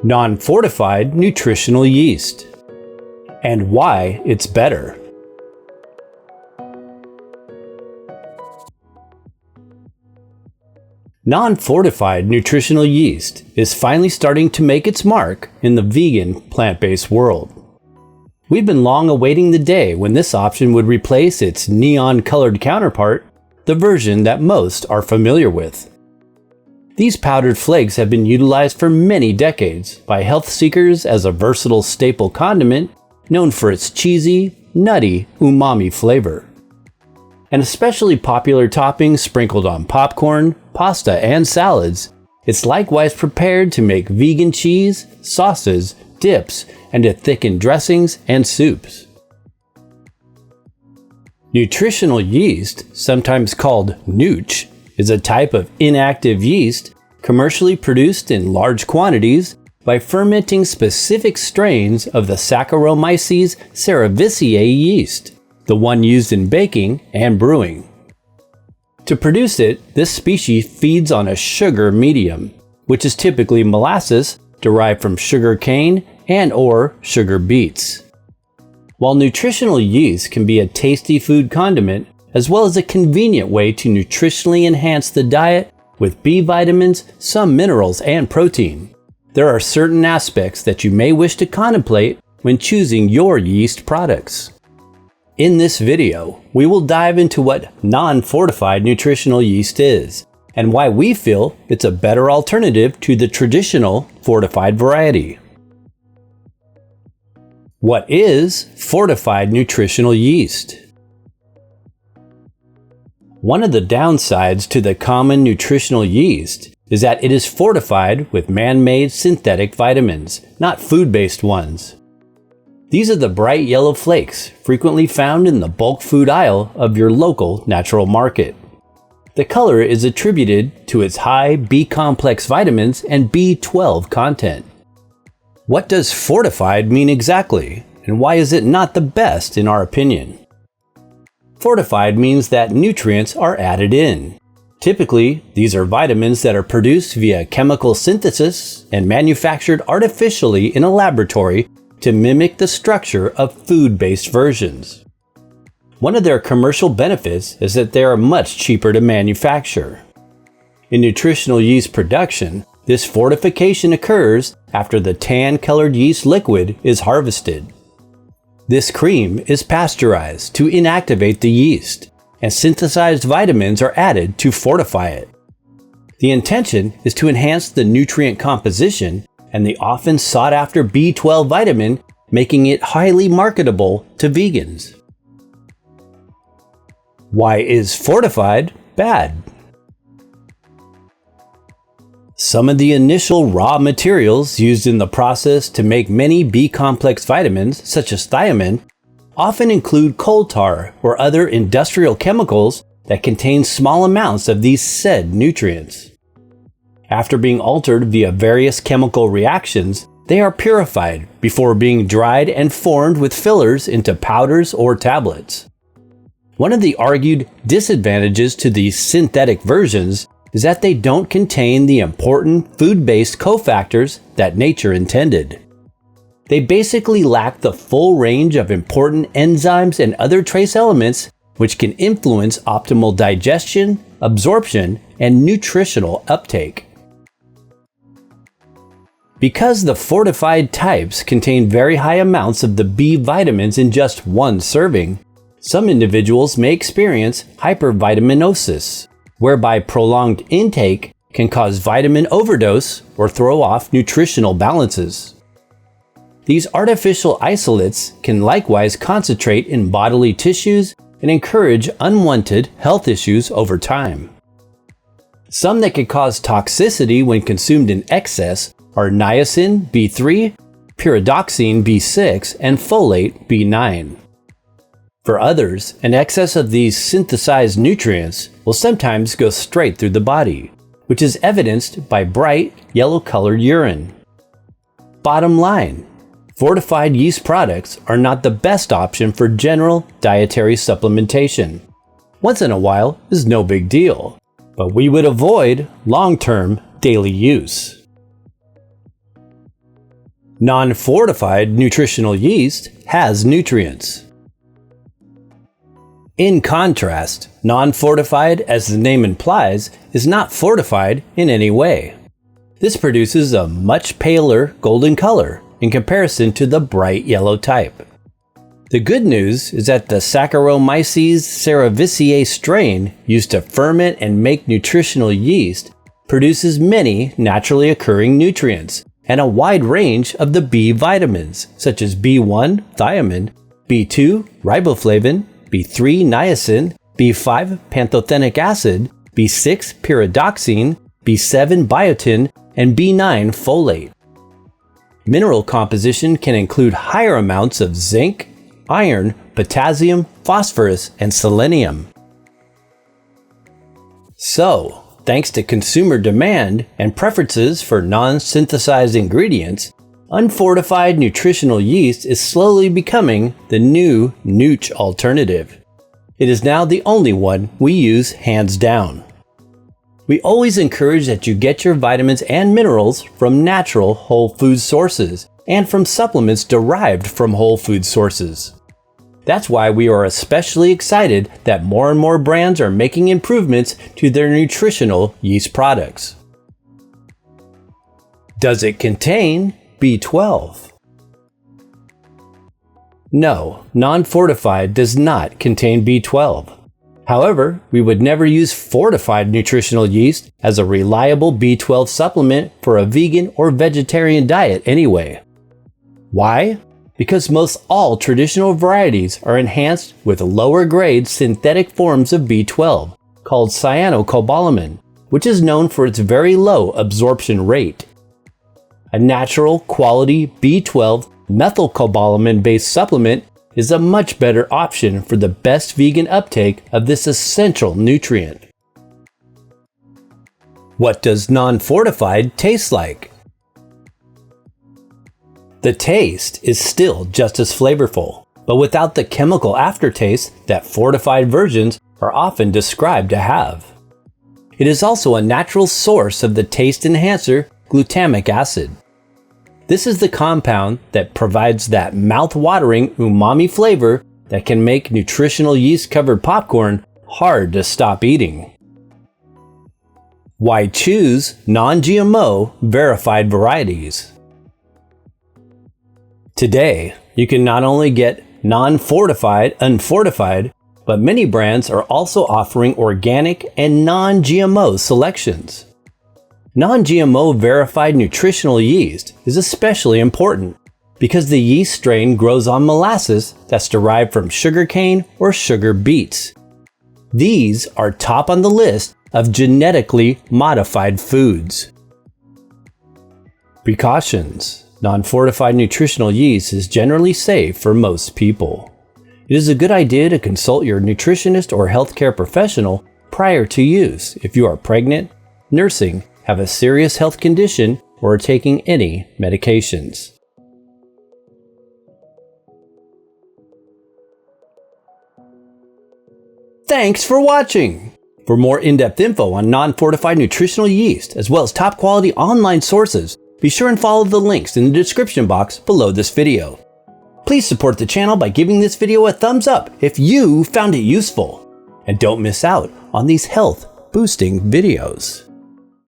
Non-fortified nutritional yeast, and why it's better. Non-fortified nutritional yeast is finally starting to make its mark in the vegan, plant-based world. We've been long awaiting the day when this option would replace its neon-colored counterpart, the version that most are familiar with. These powdered flakes have been utilized for many decades by health seekers as a versatile staple condiment known for its cheesy, nutty, umami flavor. An especially popular topping sprinkled on popcorn, pasta, and salads, it's likewise prepared to make vegan cheese, sauces, dips, and to thicken dressings and soups. Nutritional yeast, sometimes called nooch, is a type of inactive yeast commercially produced in large quantities by fermenting specific strains of the Saccharomyces cerevisiae yeast, the one used in baking and brewing. To produce it, this species feeds on a sugar medium, which is typically molasses derived from sugar cane and/or sugar beets. While nutritional yeast can be a tasty food condiment, as well as a convenient way to nutritionally enhance the diet with B vitamins, some minerals, and protein, there are certain aspects that you may wish to contemplate when choosing your yeast products. In this video, we will dive into what non-fortified nutritional yeast is, and why we feel it's a better alternative to the traditional fortified variety. What is fortified nutritional yeast? One of the downsides to the common nutritional yeast is that it is fortified with man-made synthetic vitamins, not food-based ones. These are the bright yellow flakes frequently found in the bulk food aisle of your local natural market. The color is attributed to its high B-complex vitamins and B12 content. What does fortified mean exactly, and why is it not the best in our opinion? Fortified means that nutrients are added in. Typically, these are vitamins that are produced via chemical synthesis and manufactured artificially in a laboratory to mimic the structure of food-based versions. One of their commercial benefits is that they are much cheaper to manufacture. In nutritional yeast production, this fortification occurs after the tan-colored yeast liquid is harvested. This cream is pasteurized to inactivate the yeast, and synthesized vitamins are added to fortify it. The intention is to enhance the nutrient composition and the often sought-after B12 vitamin, making it highly marketable to vegans. Why is fortified bad? Some of the initial raw materials used in the process to make many B-complex vitamins, such as thiamine, often include coal tar or other industrial chemicals that contain small amounts of these said nutrients. After being altered via various chemical reactions, they are purified before being dried and formed with fillers into powders or tablets. One of the argued disadvantages to these synthetic versions is that they don't contain the important food-based cofactors that nature intended. They basically lack the full range of important enzymes and other trace elements which can influence optimal digestion, absorption, and nutritional uptake. Because the fortified types contain very high amounts of the B vitamins in just one serving, some individuals may experience hypervitaminosis, whereby prolonged intake can cause vitamin overdose or throw off nutritional balances. These artificial isolates can likewise concentrate in bodily tissues and encourage unwanted health issues over time. Some that can cause toxicity when consumed in excess are niacin B3, pyridoxine B6, and folate B9. For others, an excess of these synthesized nutrients will sometimes go straight through the body, which is evidenced by bright yellow-colored urine. Bottom line, fortified yeast products are not the best option for general dietary supplementation. Once in a while is no big deal, but we would avoid long-term daily use. Non-fortified nutritional yeast has nutrients. In contrast, non-fortified, as the name implies, is not fortified in any way. This produces a much paler golden color in comparison to the bright yellow type. The good news is that the Saccharomyces cerevisiae strain used to ferment and make nutritional yeast produces many naturally occurring nutrients and a wide range of the B vitamins such as B1 thiamine, B2 riboflavin, B3 niacin, B5 pantothenic acid, B6 pyridoxine, B7 biotin, and B9 folate. Mineral composition can include higher amounts of zinc, iron, potassium, phosphorus, and selenium. So, thanks to consumer demand and preferences for non-synthesized ingredients, unfortified nutritional yeast is slowly becoming the new nooch alternative. It is now the only one we use hands down. We always encourage that you get your vitamins and minerals from natural whole food sources and from supplements derived from whole food sources. That's why we are especially excited that more and more brands are making improvements to their nutritional yeast products. Does it contain B12? No, non-fortified does not contain B12. However, we would never use fortified nutritional yeast as a reliable B12 supplement for a vegan or vegetarian diet anyway. Why? Because most all traditional varieties are enhanced with lower grade synthetic forms of B12 called cyanocobalamin, which is known for its very low absorption rate. A natural quality B12 methylcobalamin based supplement is a much better option for the best vegan uptake of this essential nutrient. What does non-fortified taste like? The taste is still just as flavorful, but without the chemical aftertaste that fortified versions are often described to have. It is also a natural source of the taste enhancer glutamic acid. This is the compound that provides that mouth-watering umami flavor that can make nutritional yeast-covered popcorn hard to stop eating. Why choose non-GMO verified varieties? Today, you can not only get non-fortified, unfortified, but many brands are also offering organic and non-GMO selections. Non-GMO verified nutritional yeast is especially important because the yeast strain grows on molasses that's derived from sugarcane or sugar beets. These are top on the list of genetically modified foods. Precautions. Non-fortified nutritional yeast is generally safe for most people. It is a good idea to consult your nutritionist or healthcare professional prior to use if you are pregnant, nursing, have a serious health condition, or are taking any medications. Thanks for watching! For more in-depth info on non-fortified nutritional yeast, as well as top quality online sources, be sure and follow the links in the description box below this video. Please support the channel by giving this video a thumbs up if you found it useful. And don't miss out on these health boosting videos.